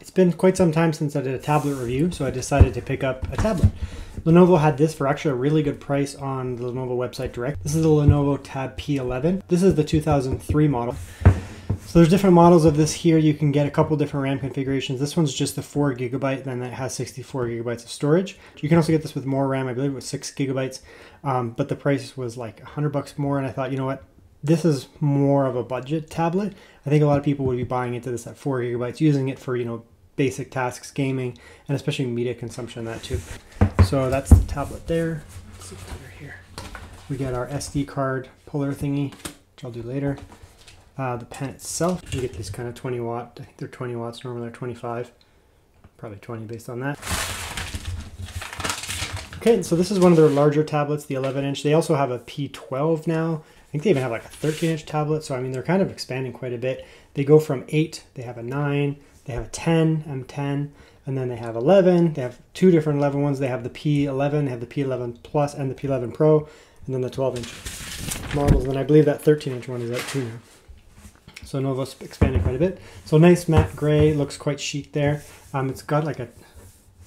It's been quite some time since I did a tablet review, so I decided to pick up a tablet. Lenovo had this for actually a really good price on the Lenovo website direct. This is the Lenovo Tab P11. This is the 2003 model. So there's different models of this here. You can get a couple different RAM configurations. This one's just the 4 GB, then it has 64 GB of storage. You can also get this with more RAM. I believe it was 6 GB, but the price was like $100 more, and I thought, you know what? This is more of a budget tablet. I think a lot of people would be buying into this at 4 GB, using it for, you know, basic tasks, gaming, and especially media consumption, that too. So that's the tablet there. Let's see under here. We get our SD card puller thingy, which I'll do later. The pen itself, you get these kind of 20 watt, I think they're 20 watts, normally they're 25, probably 20 based on that. Okay, so this is one of their larger tablets, the 11-inch. They also have a P12 now. I think they even have like a 13-inch tablet, so I mean, they're kind of expanding quite a bit. They go from 8, they have a 9, they have a 10, M10, and then they have 11. They have two different 11 ones. They have the P11, they have the P11 Plus and the P11 Pro, and then the 12-inch models. And I believe that 13-inch one is out too now. So Lenovo's expanding quite a bit. So nice matte gray, looks quite chic there. It's got like this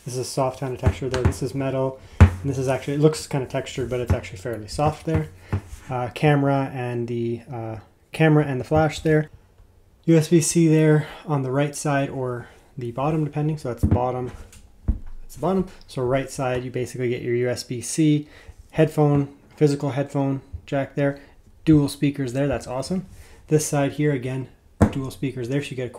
is a soft kind of texture there. This is metal, and this is actually, it looks kind of textured, but it's actually fairly soft there. Camera and the flash there. USB-C there on the right side or the bottom, depending. So that's the bottom. That's the bottom. So right side, you basically get your USB-C headphone, physical headphone jack there. Dual speakers there. That's awesome. This side here, again, dual speakers there. So you get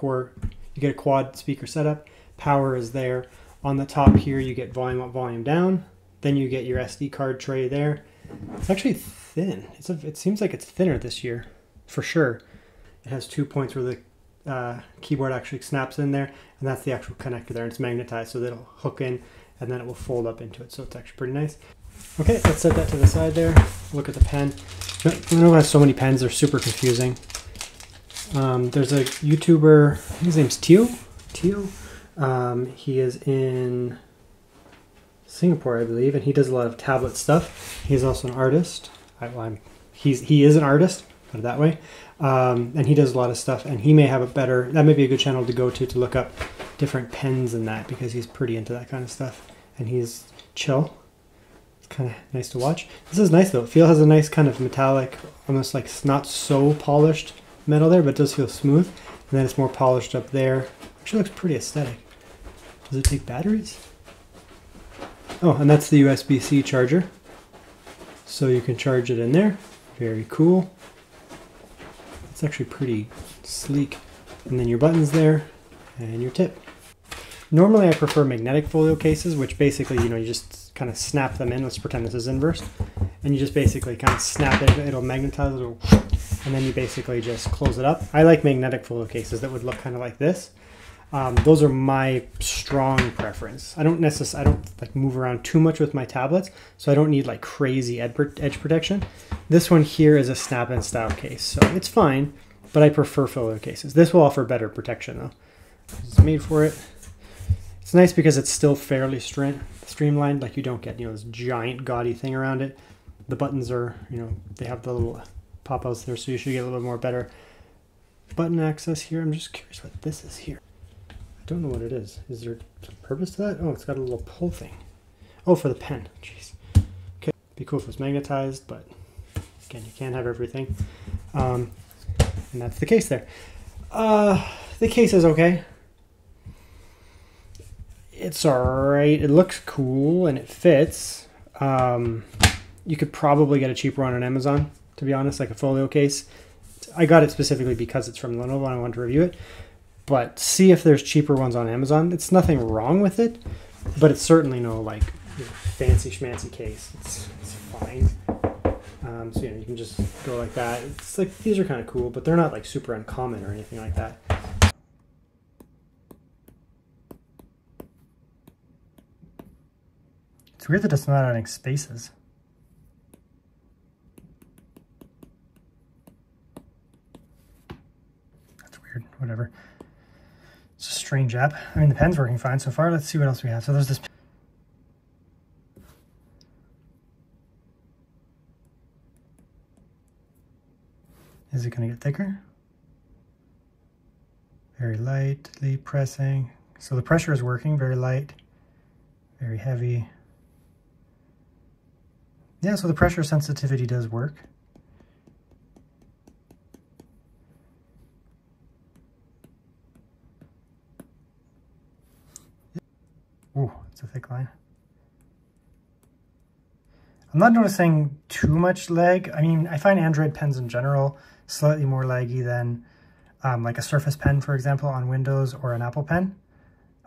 a quad speaker setup. Power is there. On the top here, you get volume up, volume down. Then you get your SD card tray there. It's actually thin. It seems like it's thinner this year, for sure. It has 2 points where the keyboard actually snaps in there, and that's the actual connector there. It's magnetized, so that'll hook in, and then it will fold up into it. So it's actually pretty nice. Okay, let's set that to the side there. Look at the pen. Lenovo has so many pens; they're super confusing. There's a YouTuber, I think his name's Tio. He is in Singapore, I believe, and he does a lot of tablet stuff. He's also an artist. He is an artist, put it that way. And he does a lot of stuff, and he may have that may be a good channel to go to look up different pens and that, because he's pretty into that kind of stuff, and he's chill. It's kind of nice to watch. This is nice though. It has a nice kind of metallic, almost like not so polished metal there, but it does feel smooth. And then it's more polished up there. Actually looks pretty aesthetic. Does it take batteries? Oh, and that's the USB-C charger. So you can charge it in there. Very cool. It's actually pretty sleek. And then your buttons there and your tip. Normally I prefer magnetic folio cases, which basically, you know, you just kind of snap them in. Let's pretend this is inverse. And you just basically kind of snap it. It'll magnetize it, and then you basically just close it up. I like magnetic folio cases that would look kind of like this. Those are my strong preference. I don't like move around too much with my tablets, so I don't need like crazy edge protection. This one here is a snap-in style case, so it's fine, but I prefer folio cases. This will offer better protection though. It's made for it. It's nice because it's still fairly streamlined, like you don't get, you know, this giant gaudy thing around it. The buttons are, you know, they have the little pop-outs there, so you should get a little bit more better button access here. I'm just curious what this is here. I don't know what it is. Is there some purpose to that? Oh, it's got a little pull thing. Oh, for the pen. Jeez. Okay, be cool if it was magnetized, but again, you can't have everything. And that's the case there. The case is okay. It's alright. It looks cool and it fits. You could probably get a cheaper one on Amazon, to be honest, like a folio case. I got it specifically because it's from Lenovo and I wanted to review it. But see if there's cheaper ones on Amazon. It's nothing wrong with it, but it's certainly no like, you know, fancy schmancy case. It's fine. So you know, you can just go like that. It's like, these are kind of cool, but they're not like super uncommon or anything like that. It's weird that it's not adding spaces. That's weird, whatever. It's a strange app. I mean, the pen's working fine so far. Let's see what else we have. So there's this. Is it going to get thicker? Very lightly pressing. So the pressure is working, very light, very heavy. Yeah, so the pressure sensitivity does work. Ooh, it's a thick line. I'm not noticing too much lag. I mean, I find Android pens in general slightly more laggy than like a Surface Pen, for example, on Windows, or an Apple Pen.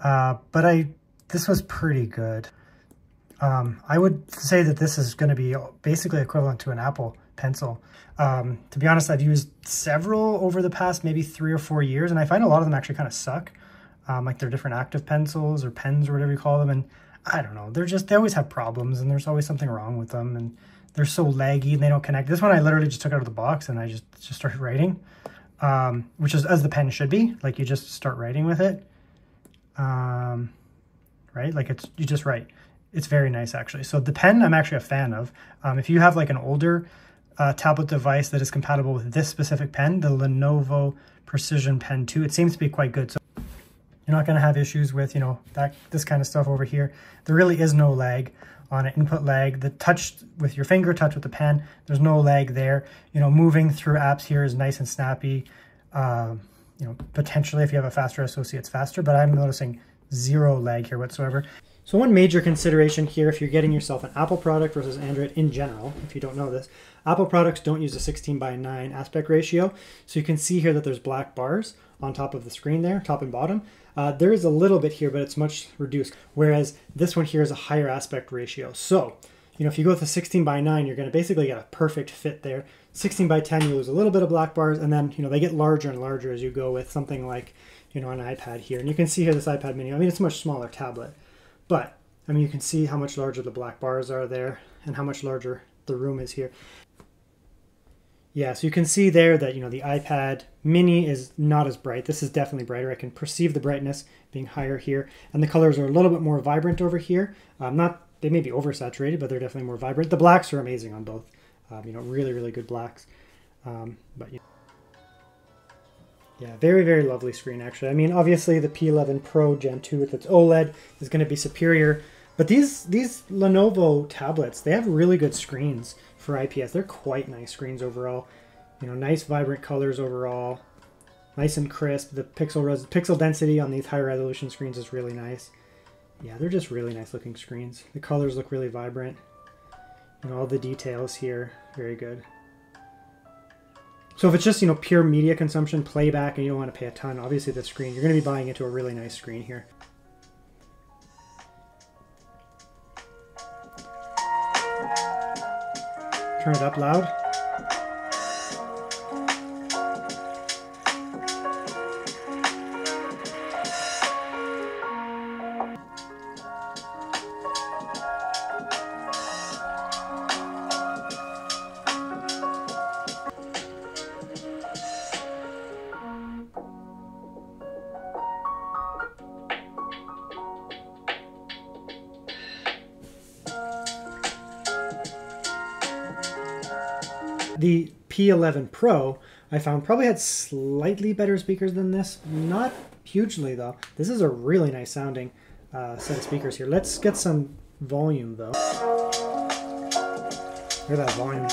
But this was pretty good. I would say that this is going to be basically equivalent to an Apple Pencil. To be honest, I've used several over the past maybe 3 or 4 years, and I find a lot of them actually kind of suck. Like they're different active pencils or pens or whatever you call them, and I don't know, they always have problems, and there's always something wrong with them, and they're so laggy and they don't connect. This one I literally just took out of the box and I just started writing, which is as the pen should be. Like you just start writing with it, right? Like you just write. It's very nice actually. So the pen I'm actually a fan of. If you have like an older tablet device that is compatible with this specific pen, the Lenovo Precision Pen 2, it seems to be quite good. So you're not going to have issues with, you know, this kind of stuff over here. There really is no lag on it, input lag. The touch with your finger, touch with the pen, there's no lag there. You know, moving through apps here is nice and snappy. You know, potentially if you have a faster SoC, it's faster, but I'm noticing zero lag here whatsoever. So one major consideration here, if you're getting yourself an Apple product versus Android in general, if you don't know this, Apple products don't use a 16:9 aspect ratio. So you can see here that there's black bars on top of the screen there, top and bottom. There is a little bit here, but it's much reduced. Whereas this one here is a higher aspect ratio. So, you know, if you go with a 16:9, you're going to basically get a perfect fit there. 16:10, you lose a little bit of black bars, and then, you know, they get larger and larger as you go with something like, you know, an iPad here. And you can see here this iPad mini, I mean, it's a much smaller tablet, but I mean, you can see how much larger the black bars are there and how much larger the room is here. Yeah, so you can see there that, you know, the iPad mini is not as bright. This is definitely brighter. I can perceive the brightness being higher here. And the colors are a little bit more vibrant over here. They may be oversaturated, but they're definitely more vibrant. The blacks are amazing on both. You know, really, really good blacks. But yeah, very, very lovely screen, actually. I mean, obviously the P11 Pro Gen 2 with its OLED is going to be superior. But these Lenovo tablets, they have really good screens for IPS. They're quite nice screens overall. You know, nice vibrant colors overall. Nice and crisp. The pixel density on these high resolution screens is really nice. Yeah, they're just really nice looking screens. The colors look really vibrant. And all the details here, very good. So if it's just, you know, pure media consumption, playback, and you don't want to pay a ton, obviously the screen, you're going to be buying into a really nice screen here. Turn it up loud. The P11 Pro, I found, probably had slightly better speakers than this. Not hugely, though. This is a really nice sounding set of speakers here. Let's get some volume, though. Look at that volume.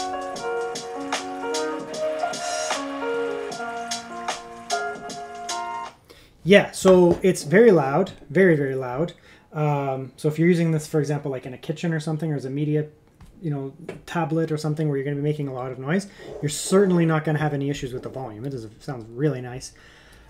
Yeah, so it's very loud. Very, very loud. So if you're using this, for example, like in a kitchen or something, or as a media, you know, tablet or something where you're going to be making a lot of noise, you're certainly not going to have any issues with the volume. It sounds really nice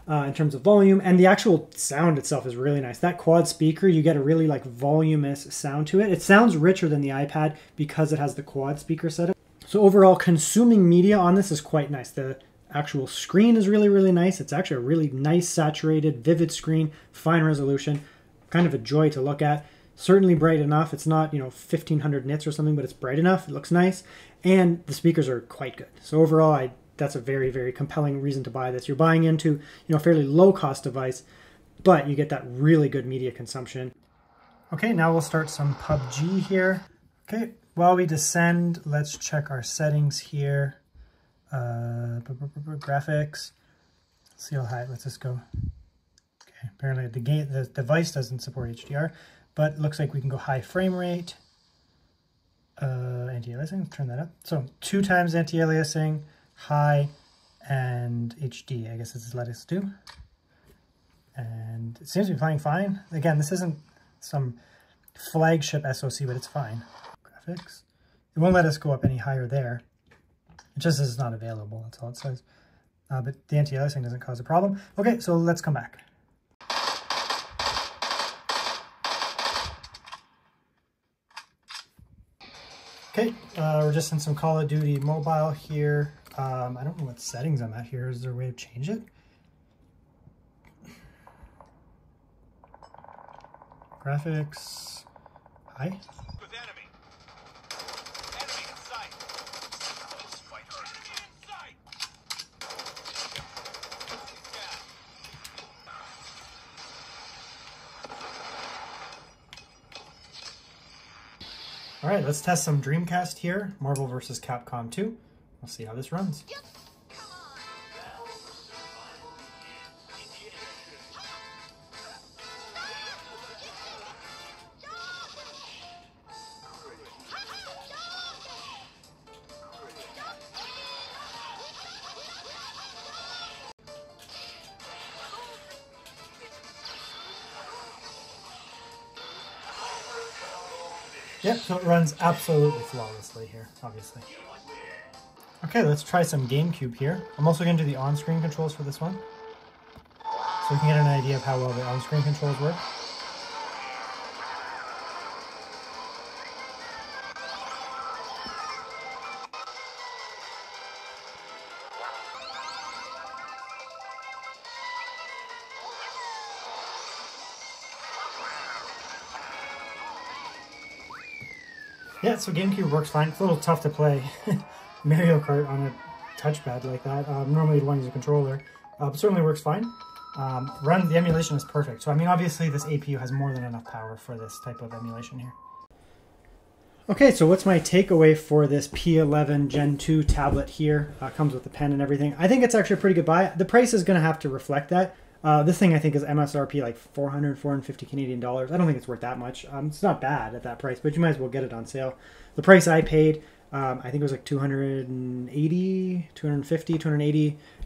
in terms of volume, and the actual sound itself is really nice. That quad speaker, you get a really like voluminous sound to it. It sounds richer than the iPad because it has the quad speaker setup. So overall, consuming media on this is quite nice. The actual screen is really, really nice. It's actually a really nice, saturated, vivid screen, fine resolution, kind of a joy to look at. Certainly bright enough. It's not, you know, 1500 nits or something, but it's bright enough. It looks nice. And the speakers are quite good. So overall, that's a very, very compelling reason to buy this. You're buying into, you know, a fairly low cost device, but you get that really good media consumption. Okay, now we'll start some PUBG here. Okay, while we descend, let's check our settings here. Graphics. Let's see how high. Let's just go. Apparently the device doesn't support HDR, but looks like we can go high frame rate. Anti-aliasing, turn that up. So 2 times anti-aliasing, high, and HD, I guess it's let us do. And it seems to be playing fine. Again, this isn't some flagship SoC, but it's fine. Graphics. It won't let us go up any higher there. It just says it's not available, that's all it says. But the anti-aliasing doesn't cause a problem. Okay, so let's come back. Okay, we're just in some Call of Duty Mobile here. I don't know what settings I'm at here. Is there a way to change it? Graphics, high. With enemy. Enemy in sight. Let's fight her. Enemy in sight. All right, let's test some Dreamcast here. Marvel vs. Capcom 2. We'll see how this runs. Yep, so it runs absolutely flawlessly here, obviously. Okay, let's try some GameCube here. I'm also going to do the on-screen controls for this one, so we can get an idea of how well the on-screen controls work. Yeah, so GameCube works fine. It's a little tough to play Mario Kart on a touchpad like that. Normally you'd want to use a controller, but certainly works fine. The emulation is perfect. So I mean, obviously this APU has more than enough power for this type of emulation here. Okay, so what's my takeaway for this P11 Gen 2 tablet here? Comes with the pen and everything. I think it's actually a pretty good buy. The price is going to have to reflect that. This thing I think is MSRP like 450 Canadian dollars. I don't think it's worth that much. It's not bad at that price, but you might as well get it on sale. The price I paid, I think it was like 280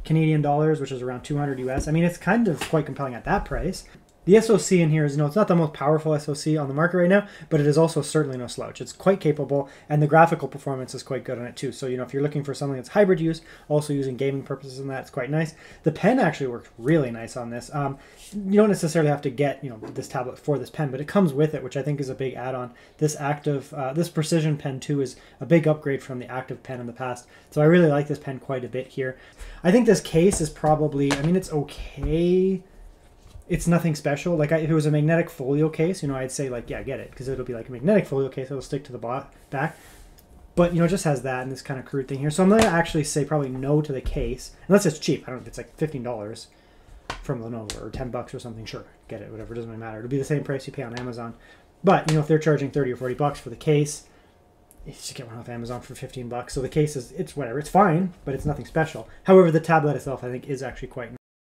Canadian dollars, which is around 200 US. I mean, it's kind of quite compelling at that price. The SoC in here is, it's not the most powerful SoC on the market right now, but it is also certainly no slouch. It's quite capable, and the graphical performance is quite good on it too. So, if you're looking for something that's hybrid use, also using gaming purposes and that, it's quite nice. The pen actually works really nice on this. You don't necessarily have to get, this tablet for this pen, but it comes with it, which I think is a big add-on. This this Precision Pen 2 is a big upgrade from the Active Pen in the past. So I really like this pen quite a bit here. I think this case is probably, it's okay. It's nothing special. Like if it was a magnetic folio case, I'd say like, yeah, get it, because it'll be like a magnetic folio case. It'll stick to the back. But it just has that and this kind of crude thing here. So I'm gonna actually say probably no to the case, unless it's cheap. I don't know if it's like $15 from Lenovo or $10 or something. Sure, get it, whatever. It doesn't really matter. It'll be the same price you pay on Amazon. But if they're charging 30 or 40 bucks for the case, you just get one off Amazon for 15 bucks. So the case it's whatever. It's fine, but it's nothing special. However, the tablet itself I think is actually quite nice.